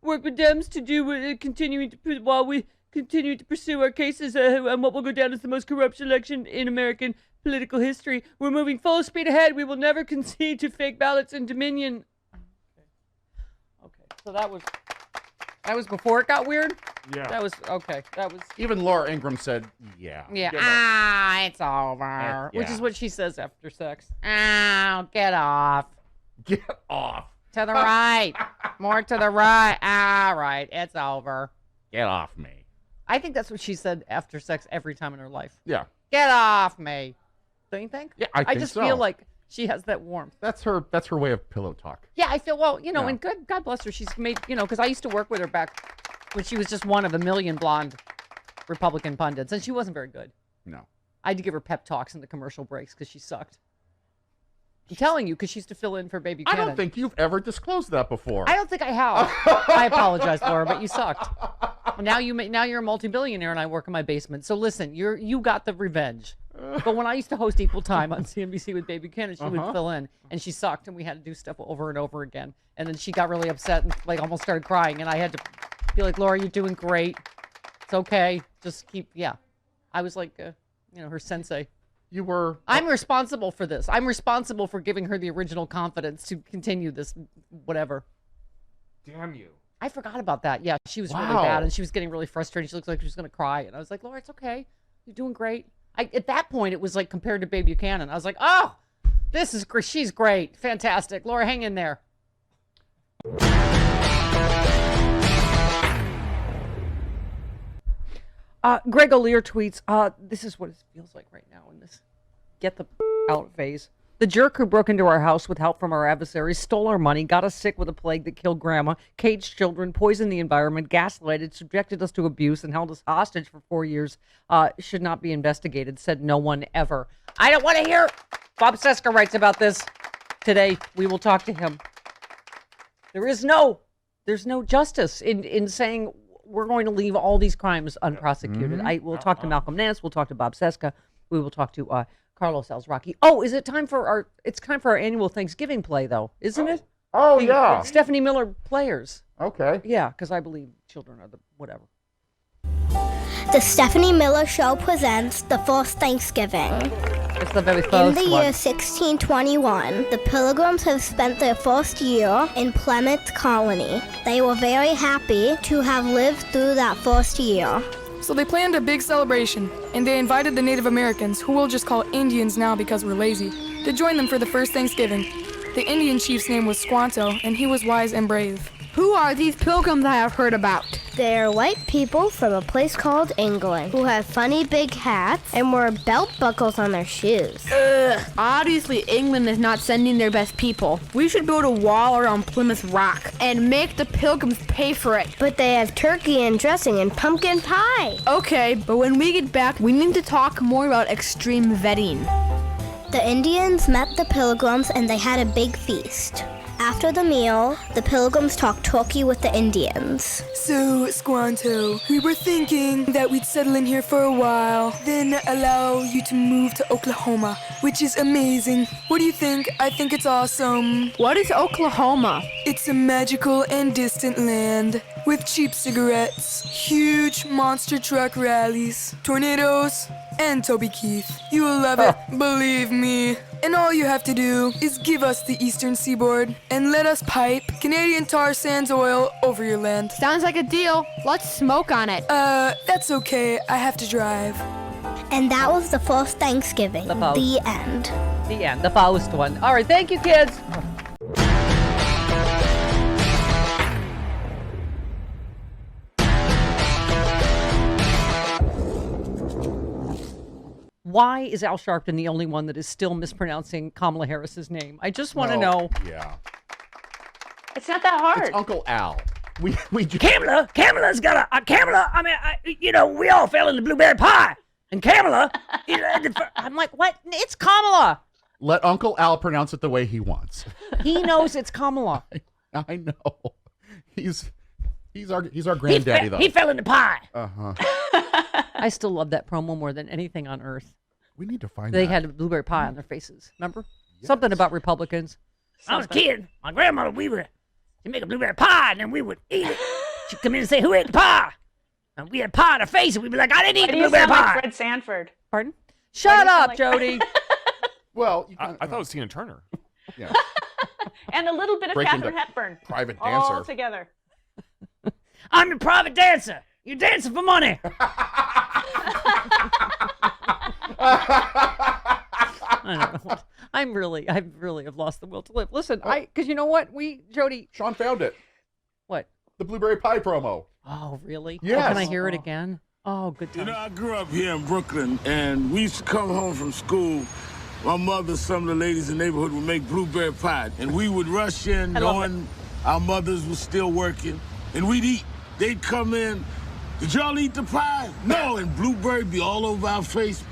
work with Dems to do while we continue to pursue our cases on what will go down as the most corrupt election in American political history. We're moving full speed ahead. We will never concede to fake ballots and Dominion. Okay, so that was before it got weird? Yeah. That was, okay, that was... Even Laura Ingraham said, yeah. Yeah, it's over. Yeah. Which is what she says after sex. Oh, get off. Get off. To the right. More to the right. All right, it's over. Get off me. I think that's what she said after sex every time in her life. Yeah. Get off me. Don't you think? Yeah, I think just so. feel like she has that warmth. That's her way of pillow talk. Yeah, I feel, well, Yeah. and God bless her. She's made, because I used to work with her back when she was just one of a million blonde Republican pundits, and she wasn't very good. No. I had to give her pep talks in the commercial breaks because she sucked. I'm telling you, because she used to fill in for Baby I Cannon. don't think you've ever disclosed that before. I don't think I have. I apologize, Laura, but you sucked. Now you're a multi-billionaire and I work in my basement. So listen, you got the revenge. But when I used to host Equal Time on CNBC with Baby Cannon, she would fill in, and she sucked, and we had to do stuff over and over again. And then she got really upset and almost started crying, and I had to be like, Laura, you're doing great. It's okay. Just keep, I was like, her sensei. You were... I'm responsible for this. I'm responsible for giving her the original confidence to continue this, whatever. Damn you. I forgot about that. Yeah, she was really Wow. bad, and she was getting really frustrated. She looked like she was going to cry, and I was like, Laura, it's okay. You're doing great. At that point, it was like compared to Baby Buchanan. I was like, oh, this is great. She's great. Fantastic. Laura, hang in there. Greg O'Lear tweets, this is what it feels like right now in this get the out phase. The jerk who broke into our house with help from our adversaries, stole our money, got us sick with a plague that killed grandma, caged children, poisoned the environment, gaslighted, subjected us to abuse, and held us hostage for 4 years, should not be investigated, said no one ever. I don't want to hear. Bob Seska writes about this today. We will talk to him. There's no justice in saying we're going to leave all these crimes unprosecuted. We'll talk to Malcolm Nance. We'll talk to Bob Seska. We will talk to Carlos Alzraki. Oh, is it time for our annual Thanksgiving play, though, isn't it? Oh, yeah. Stephanie Miller Players. Okay. Yeah, because I believe children are the whatever. The Stephanie Miller Show presents the first Thanksgiving. It's the very In first the one. year 1621, the Pilgrims have spent their first year in Plymouth Colony. They were very happy to have lived through that first year. So they planned a big celebration, and they invited the Native Americans, who we'll just call Indians now because we're lazy, to join them for the first Thanksgiving. The Indian chief's name was Squanto, and he was wise and brave. Who are these pilgrims I have heard about? They're white people from a place called England who have funny big hats and wear belt buckles on their shoes. Obviously, England is not sending their best people. We should build a wall around Plymouth Rock and make the pilgrims pay for it. But they have turkey and dressing and pumpkin pie. Okay, but when we get back, we need to talk more about extreme vetting. The Indians met the Pilgrims and they had a big feast. After the meal, the Pilgrims talked turkey with the Indians. So, Squanto, we were thinking that we'd settle in here for a while, then allow you to move to Oklahoma, which is amazing. What do you think? I think it's awesome. What is Oklahoma? It's a magical and distant land with cheap cigarettes, huge monster truck rallies, tornadoes, and Toby Keith. You will love it, believe me. And all you have to do is give us the eastern seaboard and let us pipe Canadian tar sands oil over your land. Sounds like a deal. Let's smoke on it. That's okay. I have to drive. And that was the first Thanksgiving. The first. The end. The end, the Faust one. All right, thank you, kids. Why is Al Sharpton the only one that is still mispronouncing Kamala Harris's name? I just want to know. Yeah. It's not that hard. It's Uncle Al. We just... Kamala's got a Kamala. I mean, we all fell in the blueberry pie. And Kamala, I'm like, what? It's Kamala. Let Uncle Al pronounce it the way he wants. He knows it's Kamala. I know. He's our granddaddy, though. He fell in the pie. Uh-huh. I still love that promo more than anything on earth. We need to find They that. had a blueberry pie on their faces. Remember? Something about Republicans. Something. I was a kid. My grandmother, she'd make a blueberry pie and then we would eat it. She'd come in and say, "Who ate the pie?" And we had pie in our face, and we'd be like, "I didn't eat Why the do you blueberry sound like pie." Fred Sanford? Pardon? Why Shut do you sound up, like Jody. Well, I thought it was Tina Turner. yeah. And a little bit of Break into Katharine Hepburn. private All dancer. together. I'm your private dancer. You're dancing for money. I don't know. I really have lost the will to live. Listen, because you know what? Jody. Sean found it. What? The blueberry pie promo. Oh, really? Yes. Oh, can I hear it again? Oh, good You time. know, I grew up here in Brooklyn, and we used to come home from school. My mother, some of the ladies in the neighborhood would make blueberry pie, and we would rush in knowing our mothers were still working, and we'd eat. They'd come in, "Did y'all eat the pie?" "No," and blueberry be all over our face.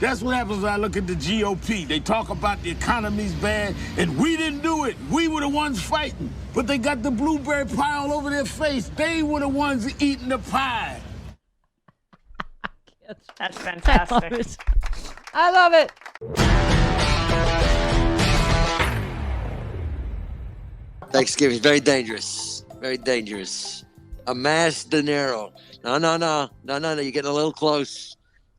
That's what happens when I look at the GOP. They talk about the economy's bad, and we didn't do it. We were the ones fighting, but they got the blueberry pie all over their face. They were the ones eating the pie. That's I fantastic. love it. I love it. Thanksgiving is very dangerous. Very dangerous. A mass dinero. No. You're getting a little close.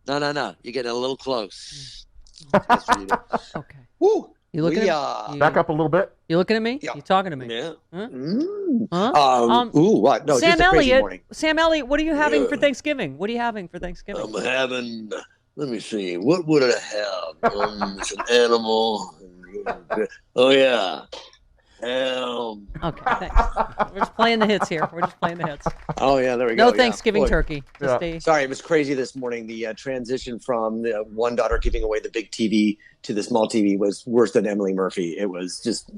No. You're getting a little close. That's what you do. Okay. Woo. You looking are. at me? Back up a little bit. You looking at me? Yeah. You talking to me? Yeah. Huh? Mm. Huh? Ooh, what? No, Sam just a crazy Elliott. morning. Sam Elliott, what are you having for Yeah. Thanksgiving? What are you having for Thanksgiving? I'm having, let me see, what would I have? Some animal. Oh, yeah. Okay, thanks. We're just playing the hits here. We're just playing the hits. Oh, yeah, there we go. No yeah. Thanksgiving Boy, turkey. Just Yeah. a, Sorry, it was crazy this morning. The transition from the one daughter giving away the big TV to the small TV was worse than Emily Murphy. It was just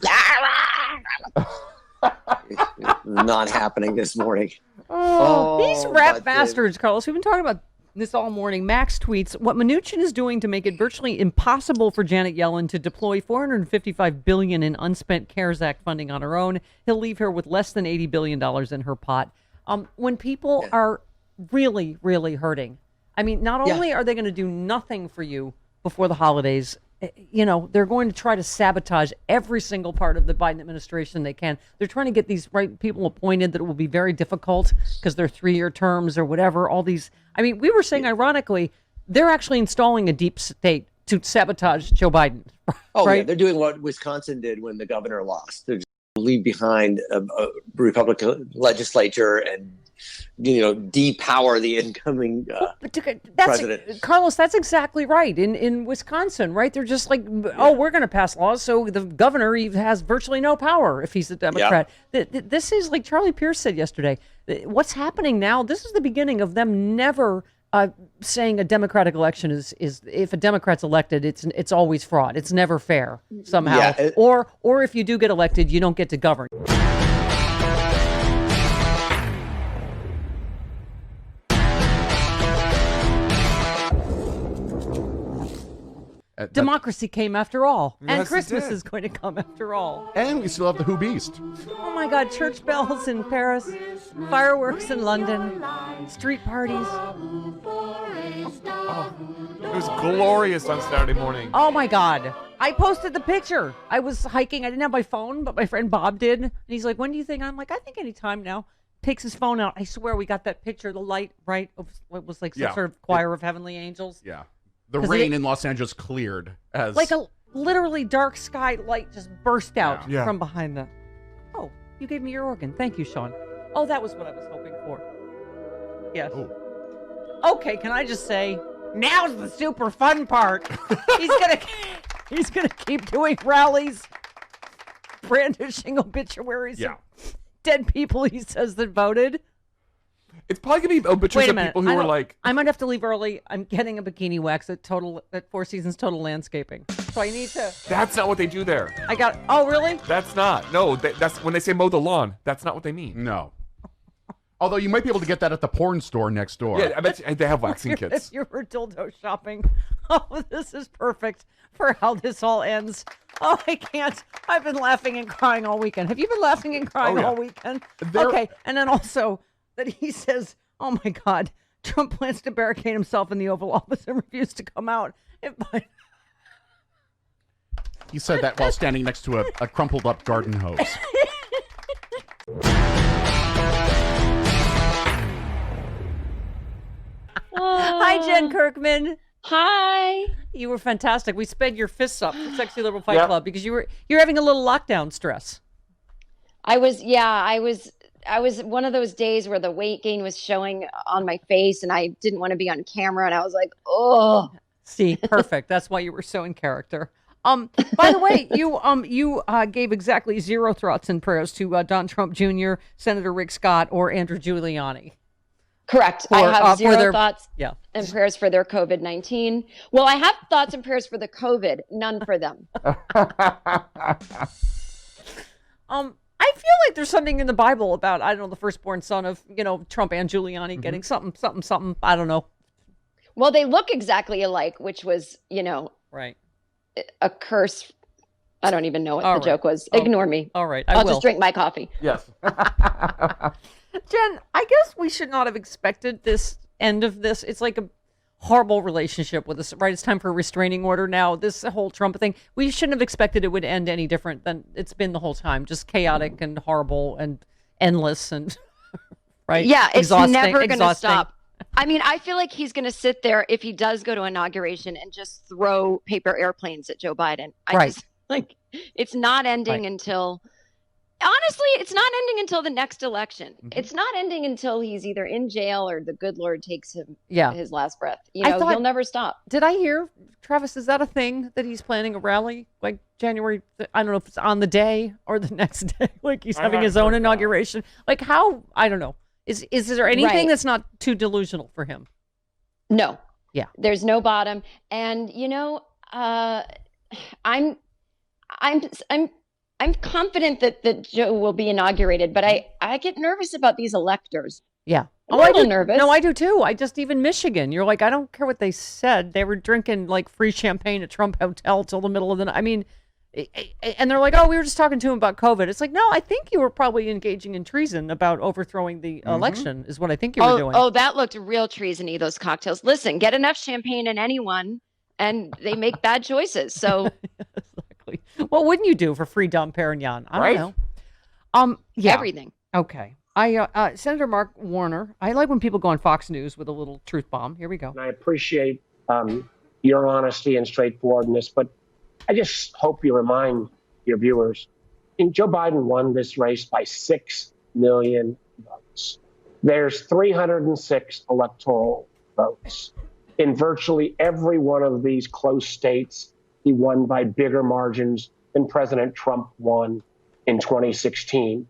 not happening this morning. These rap but, bastards, Carlos. We've been talking about this all morning. Max tweets what Mnuchin is doing to make it virtually impossible for Janet Yellen to deploy $455 billion in unspent CARES Act funding on her own. He'll leave her with less than $80 billion in her pot. When people are really, really hurting, I mean, not only are they going to do nothing for you before the holidays, they're going to try to sabotage every single part of the Biden administration they can. They're trying to get these right people appointed that it will be very difficult because they're 3-year terms or whatever. All these, I mean, we were saying ironically, they're actually installing a deep state to sabotage Joe Biden. Oh, right? yeah, they're doing what Wisconsin did when the governor lost. They're just leave behind a Republican legislature and depower the incoming president. Carlos, that's exactly right. In Wisconsin, right? They're just like, we're going to pass laws, so the governor has virtually no power if he's a Democrat. This is like Charlie Pierce said yesterday. What's happening now? This is the beginning of them never saying a Democratic election is if a Democrat's elected, it's always fraud. It's never fair somehow. Yeah, or if you do get elected, you don't get to govern. Democracy came after all, and Yes, it Christmas did. is going to come after all. And we still have the Who Beast. Oh my God, church bells in Paris, fireworks in London, street parties. It was glorious on Saturday morning. Oh my God. I posted the picture. I was hiking. I didn't have my phone, but my friend Bob did. And he's like, when do you think? I'm like, I think anytime now. Takes his phone out. I swear we got that picture, the light, right? Of what was like some sort of choir of heavenly angels. Yeah. The rain in Los Angeles cleared as Like a literally dark sky light just burst out Yeah. from behind the. Oh, you gave me your organ. Thank you, Sean. Oh, that was what I was hoping for. Yes. Oh. Okay, can I just say, now's the super fun part. He's gonna keep doing rallies, brandishing obituaries of dead people he says that voted. It's probably going to be obituaries Wait a of minute. people who were like, I might have to leave early. I'm getting a bikini wax at Four Seasons Total Landscaping. So I need to. that's not what they do there. Oh, really? That's not. No, that's when they say mow the lawn. That's not what they mean. No. Although you might be able to get that at the porn store next door. Yeah, I bet they have waxing If kits. you were dildo shopping. Oh, this is perfect for how this all ends. Oh, I can't. I've been laughing and crying all weekend. Have you been laughing and crying all weekend? Okay, and then also that he says, oh my God, Trump plans to barricade himself in the Oval Office and refuse to come out. He said that while standing next to a crumpled up garden hose. Hi, Jen Kirkman. Hi. You were fantastic. We sped your fists up for Sexy Liberal Fight Club because you're having a little lockdown stress. I was one of those days where the weight gain was showing on my face and I didn't want to be on camera and I was like, oh. See, perfect. That's why you were so in character. By the way, you gave exactly 0 thoughts and prayers to Don Trump Jr., Senator Rick Scott, or Andrew Giuliani. Correct. I have 0 thoughts and prayers for their COVID-19. Well, I have thoughts and prayers for the COVID, none for them. I feel like there's something in the Bible about, I don't know, the firstborn son of, Trump and Giuliani getting something. I don't know. Well, they look exactly alike, which was, right. A curse. I don't even know what the joke was. Ignore me. All right. I'll just drink my coffee. Yes. Jen, I guess we should not have expected this end of this. It's like a horrible relationship with us, right? It's time for a restraining order now. This whole Trump thing, we shouldn't have expected it would end any different than it's been the whole time. Just chaotic and horrible and endless and, right? Yeah, it's never going to exhausting. stop. I mean, I feel like he's going to sit there if he does go to inauguration and just throw paper airplanes at Joe Biden. It's not ending until, honestly, it's not ending until the next election. Mm-hmm. It's not ending until he's either in jail or the good Lord takes him his last breath. He'll never stop. Did I hear, Travis, is that a thing that he's planning a rally like January? I don't know if it's on the day or the next day. Like he's having his own inauguration. Like how? I don't know. Is there anything that's not too delusional for him? No. Yeah. There's no bottom. And I'm confident that Joe will be inaugurated, but I get nervous about these electors. Yeah. I'm a little nervous. No, I do too. Even Michigan. You're like, I don't care what they said. They were drinking like free champagne at Trump Hotel till the middle of the night. I mean, and they're like, oh, we were just talking to him about COVID. It's like, no, I think you were probably engaging in treason about overthrowing the election is what I think you were doing. Oh, that looked real treason-y, those cocktails. Listen, get enough champagne in anyone and they make bad choices. So exactly. What wouldn't you do for free Dom Perignon? I don't know. Yeah. Everything. Okay. Senator Mark Warner, I like when people go on Fox News with a little truth bomb. Here we go. And I appreciate your honesty and straightforwardness, but I just hope you remind your viewers, Joe Biden won this race by 6 million votes. There's 306 electoral votes. In virtually every one of these close states, he won by bigger margins than President Trump won in 2016.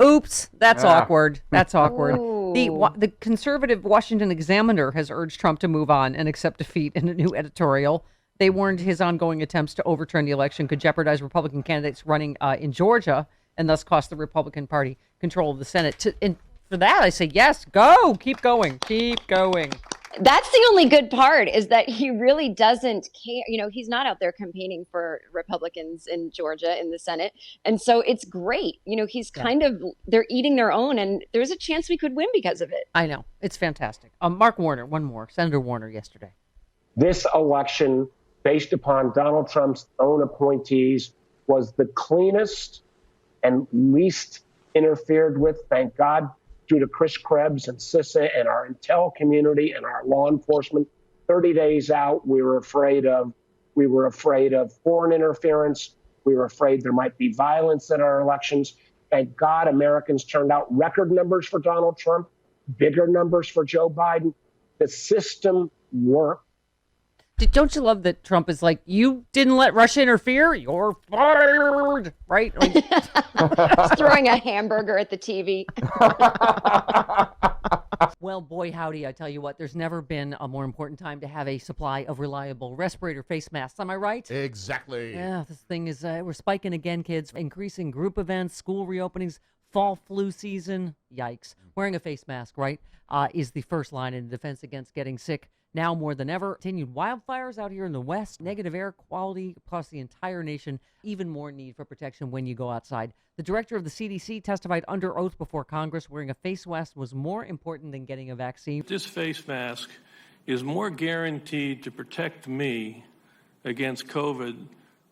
Oops, that's awkward. That's awkward. The conservative Washington Examiner has urged Trump to move on and accept defeat in a new editorial. They warned his ongoing attempts to overturn the election could jeopardize Republican candidates running in Georgia and thus cost the Republican Party control of the Senate. And for that, I say, yes, go. Keep going. Keep going. That's the only good part is that he really doesn't care. He's not out there campaigning for Republicans in Georgia in the Senate. And so it's great. He's they're eating their own and there's a chance we could win because of it. I know. It's fantastic. Mark Warner, one more. Senator Warner yesterday. This election, based upon Donald Trump's own appointees, was the cleanest and least interfered with, thank God, due to Chris Krebs and CISA and our intel community and our law enforcement. 30 days out, we were afraid of foreign interference. We were afraid there might be violence in our elections. Thank God Americans turned out record numbers for Donald Trump, bigger numbers for Joe Biden. The system worked. Don't you love that Trump is like, you didn't let Russia interfere? You're fired, right? Like, throwing a hamburger at the TV. Well, boy, howdy, I tell you what, there's never been a more important time to have a supply of reliable respirator face masks. Am I right? Exactly. Yeah, this thing is, we're spiking again, kids. Increasing group events, school reopenings, fall flu season. Yikes. Wearing a face mask, right, is the first line in defense against getting sick. Now more than ever, continued wildfires out here in the West, negative air quality across the entire nation, even more need for protection when you go outside. The director of the CDC testified under oath before Congress wearing a face mask was more important than getting a vaccine. This face mask is more guaranteed to protect me against COVID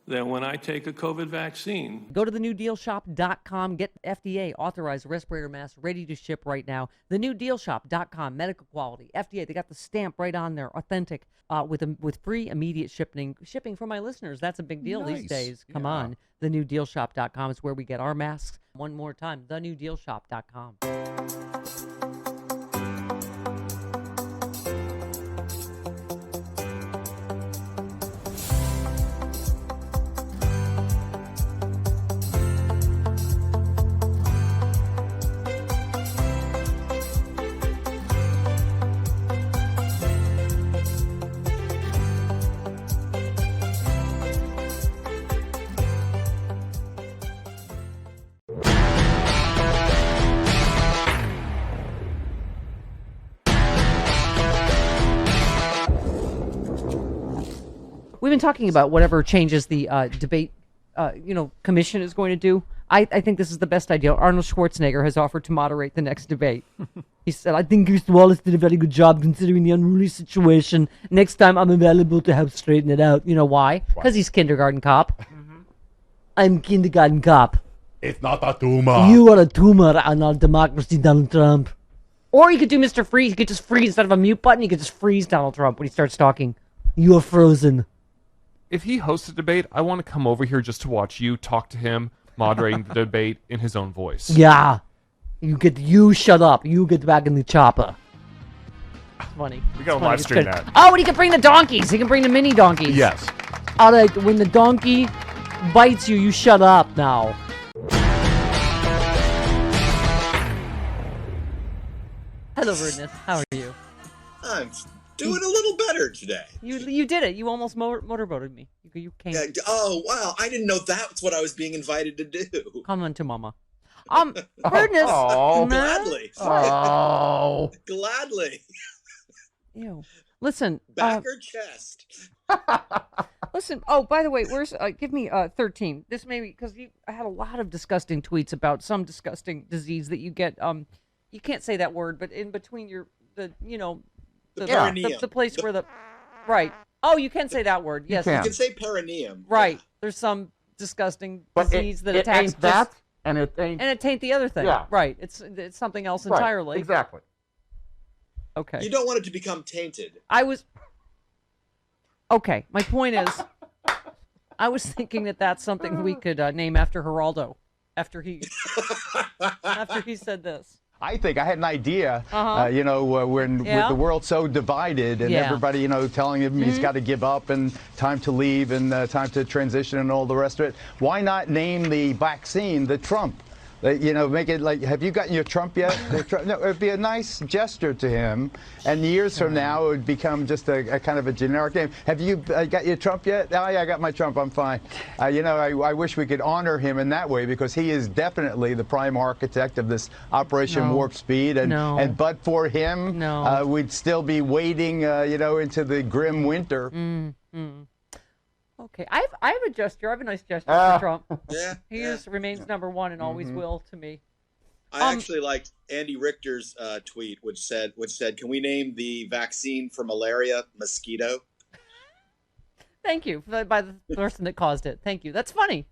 than when I take a COVID vaccine. Go to thenewdealshop.com. Get FDA authorized respirator masks ready to ship right now. Thenewdealshop.com. Medical quality. FDA. They got the stamp right on there. Authentic. With free immediate shipping for my listeners. That's a big deal these days. Come on. Thenewdealshop.com is where we get our masks. One more time. Thenewdealshop.com. We've been talking about whatever changes the debate, commission is going to do. I think this is the best idea. Arnold Schwarzenegger has offered to moderate the next debate. He said, I think Mr. Wallace did a very good job considering the unruly situation. Next time I'm available to help straighten it out. You know why? Because he's kindergarten cop. Mm-hmm. I'm kindergarten cop. It's not a tumor. You are a tumor on our democracy, Donald Trump. Or you could do Mr. Freeze. You could just freeze instead of a mute button. You could just freeze Donald Trump when he starts talking. You are frozen. If he hosts a debate, I want to come over here just to watch you talk to him, moderating the debate in his own voice. Yeah. You shut up. You get back in the chopper. It's funny. We got to live stream that. Oh, and he can bring the donkeys. He can bring the mini donkeys. Yes. All right, when the donkey bites you, you shut up now. Hello, Rudeness. How are you? I'm doing a little better today. You did it. You almost motorboated me. You came. Yeah, oh, wow. I didn't know that's what I was being invited to do. Come on to mama. Rudeness. Oh, gladly. Oh. Gladly. Ew. Listen. Back or chest? Listen. Oh, by the way, where's? Give me 13. This may be because I had a lot of disgusting tweets about some disgusting disease that you get. You can't say that word, but in between the place where the right. Oh, you can say that word. Yes, you can say perineum. Right. Yeah. There's some disgusting but disease that it attacks ain't that, and it ain't the other thing. Yeah. Right. It's something else entirely. Right. Exactly. Okay. You don't want it to become tainted. Okay. My point is, I was thinking that's something we could name after Geraldo, after he said this. I think I had an idea, when with the world so divided and everybody, telling him he's got to give up and time to leave and time to transition and all the rest of it. Why not name the vaccine the Trump? Make it like, have you gotten your Trump yet? No, it would be a nice gesture to him. And years from now, it would become just a kind of a generic name. Have you got your Trump yet? Oh, yeah, I got my Trump. I'm fine. I wish we could honor him in that way because he is definitely the prime architect of this Operation Warp Speed. And but for him, we'd still be waiting, into the grim winter. Mm-hmm. Okay, I have a gesture. I have a nice gesture for Trump. Yeah, he remains number one and always will to me. I actually liked Andy Richter's tweet, which said, "Can we name the vaccine for malaria mosquito?" Thank you by the person that caused it. Thank you. That's funny.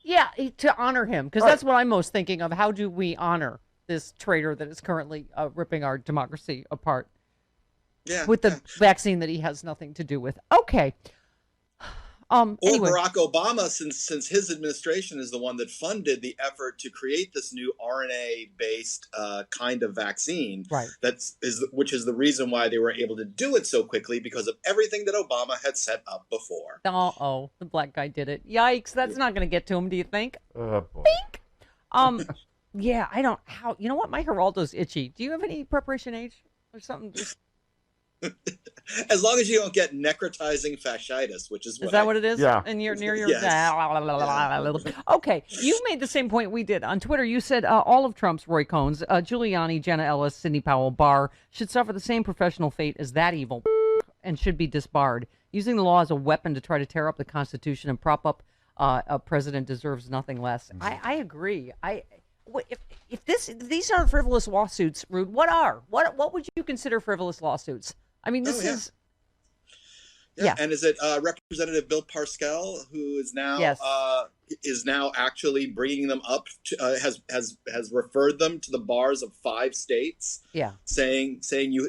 Yeah, to honor him because that's what I'm most thinking of. How do we honor this traitor that is currently ripping our democracy apart? Yeah, with the vaccine that he has nothing to do with. Okay. Anyway. Barack Obama, since his administration is the one that funded the effort to create this new RNA-based kind of vaccine, right? Which is the reason why they were able to do it so quickly because of everything that Obama had set up before. The black guy did it. Yikes! That's not going to get to him. Do you think? Boy. Think. Yeah, I don't. How? You know what? My Geraldo's itchy. Do you have any preparation H or something? As long as you don't get necrotizing fasciitis, which is that what it is? Yeah. And you're near your. Yes. Okay, you made the same point we did on Twitter. You said all of Trump's Roy Cohns, Giuliani, Jenna Ellis, Sidney Powell, Barr should suffer the same professional fate as that evil and should be disbarred. Using the law as a weapon to try to tear up the Constitution and prop up a president deserves nothing less. I agree. If these are frivolous lawsuits, Rude, what would you consider frivolous lawsuits? I mean, this is. Yeah. And is it Representative Bill Pascrell who is now actually bringing them up to, has referred them to the bars of 5 states? Yeah. Saying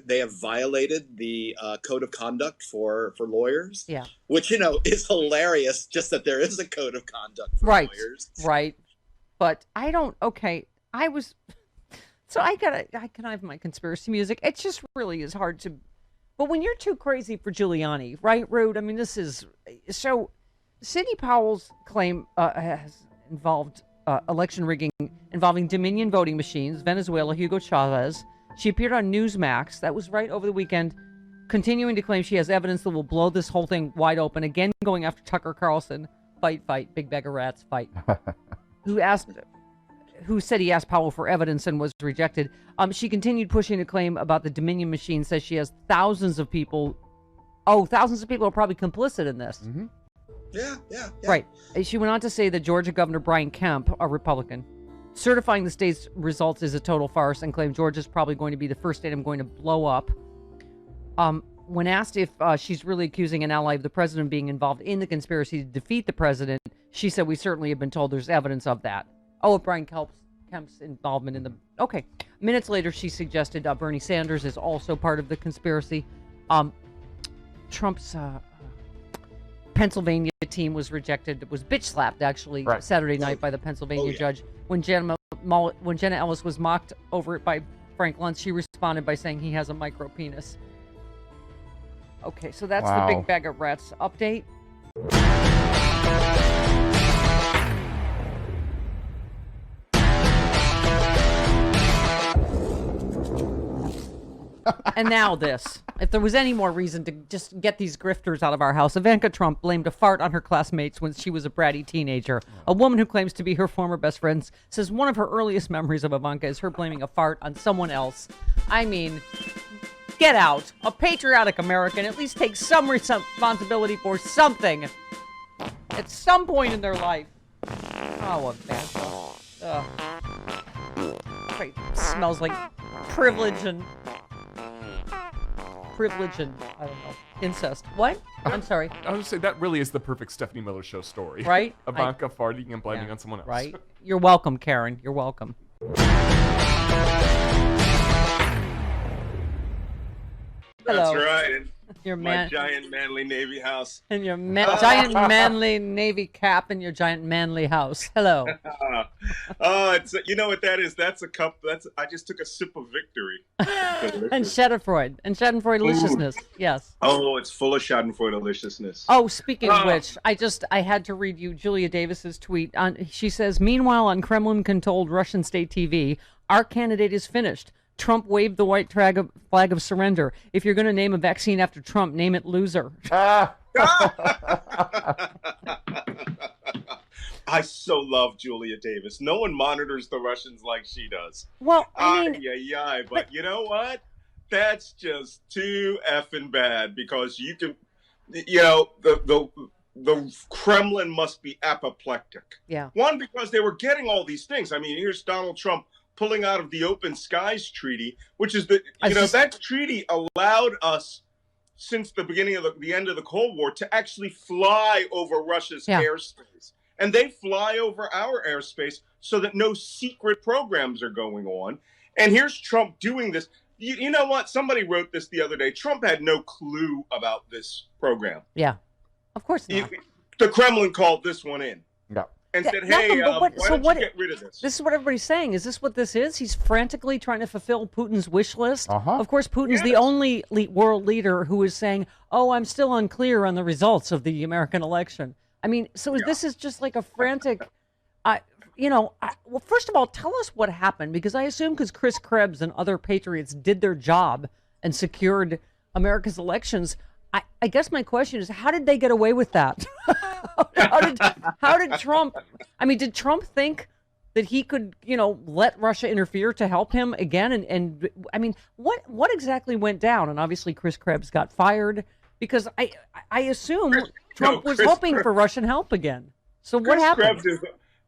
they have violated the code of conduct for lawyers. Yeah. Which is hilarious. Just that there is a code of conduct for lawyers. Right. But I don't. Okay. I can have my conspiracy music. It just really is hard to. But when you're too crazy for Giuliani, right, Rude? I mean, this is so. Sidney Powell's claim has involved election rigging involving Dominion voting machines, Venezuela, Hugo Chavez. She appeared on Newsmax. That was right over the weekend, continuing to claim she has evidence that will blow this whole thing wide open. Again, going after Tucker Carlson. Fight, big bag of rats, fight. Who said he asked Powell for evidence and was rejected. She continued pushing a claim about the Dominion machine, says she has thousands of people are probably complicit in this. Mm-hmm. Yeah. Right. She went on to say that Georgia Governor Brian Kemp, a Republican, certifying the state's results is a total farce and claimed Georgia's probably going to be the first state I'm going to blow up. When asked if she's really accusing an ally of the president of being involved in the conspiracy to defeat the president, she said, we certainly have been told there's evidence of that. Oh, Brian Kemp's involvement in the... Okay. Minutes later, she suggested Bernie Sanders is also part of the conspiracy. Trump's Pennsylvania team was rejected. It was bitch-slapped, actually, Saturday night by the Pennsylvania judge. When Jenna Ellis was mocked over it by Frank Luntz, she responded by saying he has a micro penis. Okay, so that's the Big Bag of Rats update. And now this. If there was any more reason to just get these grifters out of our house, Ivanka Trump blamed a fart on her classmates when she was a bratty teenager. A woman who claims to be her former best friend says one of her earliest memories of Ivanka is her blaming a fart on someone else. I mean, get out. A patriotic American at least takes some responsibility for something at some point in their life. Oh, Ivanka. It smells like privilege and I don't know, incest. What? I'm sorry. I was just say that really is the perfect Stephanie Miller Show story. Right? Ivanka farting and blaming on someone else. Right? You're welcome, Karen. You're welcome. Hello. That's right. Your my giant manly Navy house. And your giant manly Navy cap and your giant manly house. Hello. It's you know what that is? That's a cup. I just took a sip of victory. And Schadenfreude deliciousness. Yes. Oh, it's full of Schadenfreude deliciousness. Oh, speaking of which, I had to read you Julia Davis's tweet. She says, meanwhile, on Kremlin-controlled Russian state TV, our candidate is finished. Trump waved the white flag of surrender. If you're going to name a vaccine after Trump, name it loser. I so love Julia Davis. No one monitors the Russians like she does. Well, I mean... but you know what? That's just too effing bad because you can... the Kremlin must be apoplectic. Yeah. One, because they were getting all these things. I mean, here's Donald Trump pulling out of the Open Skies Treaty, which is that treaty allowed us, since the beginning of the end of the Cold War, to actually fly over Russia's airspace. And they fly over our airspace so that no secret programs are going on. And here's Trump doing this. You know what? Somebody wrote this the other day. Trump had no clue about this program. Yeah, of course not. The Kremlin called this one in. No. And said, hey, why don't you get rid of this? This is what everybody's saying. Is this what this is? He's frantically trying to fulfill Putin's wish list. Of course, Putin's the only world leader who is saying, oh, I'm still unclear on the results of the American election. I mean, so this is just like a frantic, well, first of all, tell us what happened, because I assume because Chris Krebs and other patriots did their job and secured America's elections. I guess my question is, how did they get away with that? How did Trump? I mean, did Trump think that he could, let Russia interfere to help him again? And I mean, what exactly went down? And obviously, Chris Krebs got fired because I assume Trump was hoping for Russian help again. So what happened?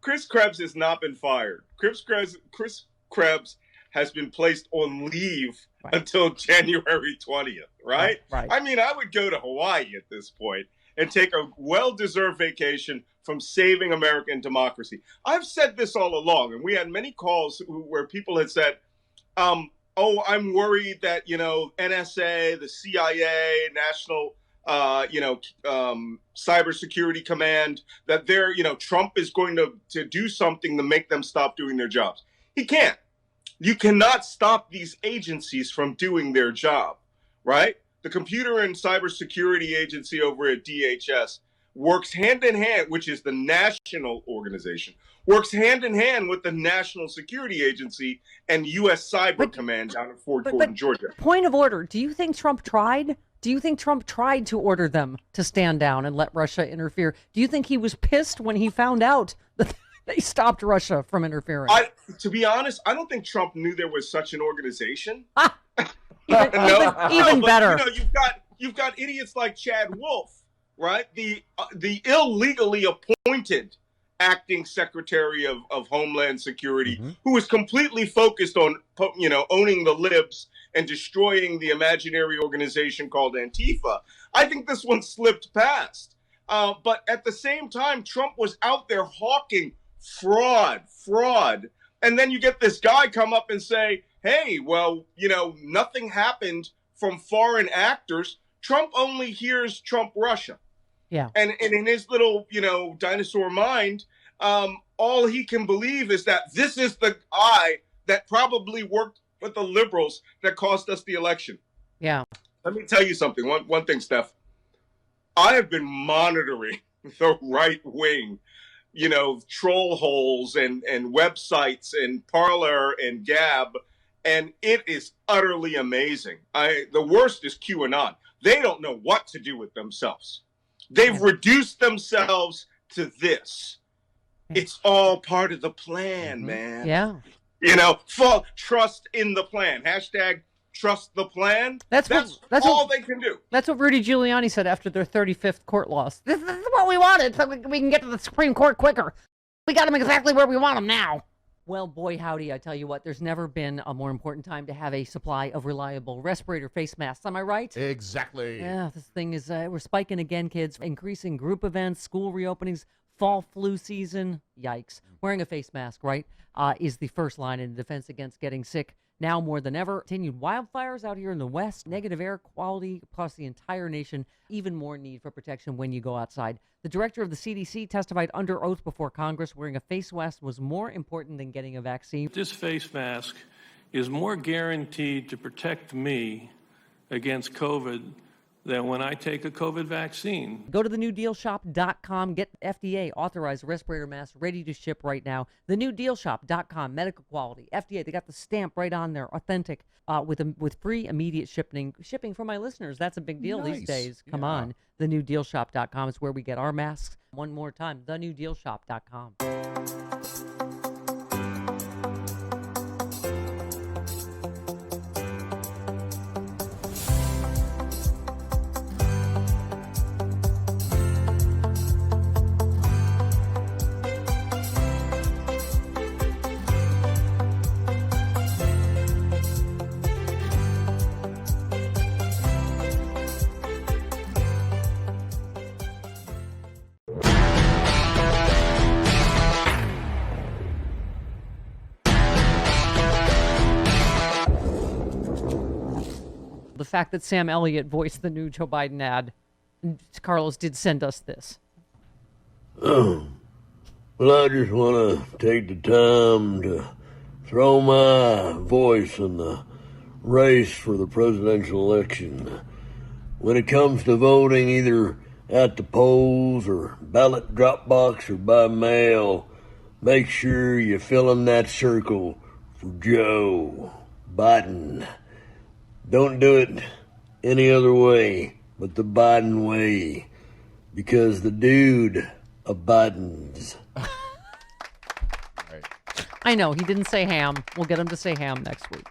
Chris Krebs has not been fired. Chris Krebs has been placed on leave until January 20th, right? Right. I mean, I would go to Hawaii at this point and take a well-deserved vacation from saving American democracy. I've said this all along, and we had many calls where people had said, oh, I'm worried that, NSA, the CIA, National, Cybersecurity Command, that Trump is going to do something to make them stop doing their jobs. He can't. You cannot stop these agencies from doing their job, right? The Computer and Cybersecurity Agency over at DHS works hand in hand, which is the national organization, works hand in hand with the National Security Agency and U.S. Cyber Command down in Fort Gordon, Georgia. Point of order. Do you think Trump tried? Do you think Trump tried to order them to stand down and let Russia interfere? Do you think he was pissed when he found out that they stopped Russia from interfering? To be honest, I don't think Trump knew there was such an organization. Even better. You've got idiots like Chad Wolf, right? The illegally appointed acting Secretary of Homeland Security, who is completely focused on, owning the libs and destroying the imaginary organization called Antifa. I think this one slipped past. But at the same time, Trump was out there hawking fraud. And then you get this guy come up and say, hey, well, nothing happened from foreign actors. Trump only hears Trump Russia. Yeah. And in his little, dinosaur mind, all he can believe is that this is the guy that probably worked with the liberals that cost us the election. Yeah. Let me tell you something. One thing, Steph. I have been monitoring the right wing, troll holes and websites and Parler and Gab, and it is utterly amazing. The worst is QAnon. They don't know what to do with themselves. They've reduced themselves to this. It's all part of the plan, man. Yeah. Trust in the plan. Hashtag trust the plan. That's all they can do. That's what Rudy Giuliani said after their 35th court loss. This is what we wanted, so we can get to the Supreme Court quicker. We got them exactly where we want them now. Well, boy, howdy, I tell you what, there's never been a more important time to have a supply of reliable respirator face masks. Am I right? Exactly. Yeah, this thing is, we're spiking again, kids. Increasing group events, school reopenings, fall flu season. Yikes. Wearing a face mask, right, is the first line in defense against getting sick. Now more than ever, continued wildfires out here in the West, negative air quality across the entire nation, even more need for protection when you go outside. The director of the CDC testified under oath before Congress wearing a face mask was more important than getting a vaccine. This face mask is more guaranteed to protect me against COVID than when I take a COVID vaccine. Go to thenewdealshop.com. Get FDA authorized respirator masks ready to ship right now. Thenewdealshop.com. Medical quality. FDA. They got the stamp right on there. Authentic. With free immediate shipping for my listeners. That's a big deal these days. Come on. Thenewdealshop.com is where we get our masks. One more time. Thenewdealshop.com. The fact that Sam Elliott voiced the new Joe Biden ad. Carlos did send us this. Well, I just want to take the time to throw my voice in the race for the presidential election. When it comes to voting, either at the polls or ballot drop box or by mail, make sure you fill in that circle for Joe Biden. Don't do it any other way but the Biden way, because the dude abidens. I know, he didn't say ham. We'll get him to say ham next week.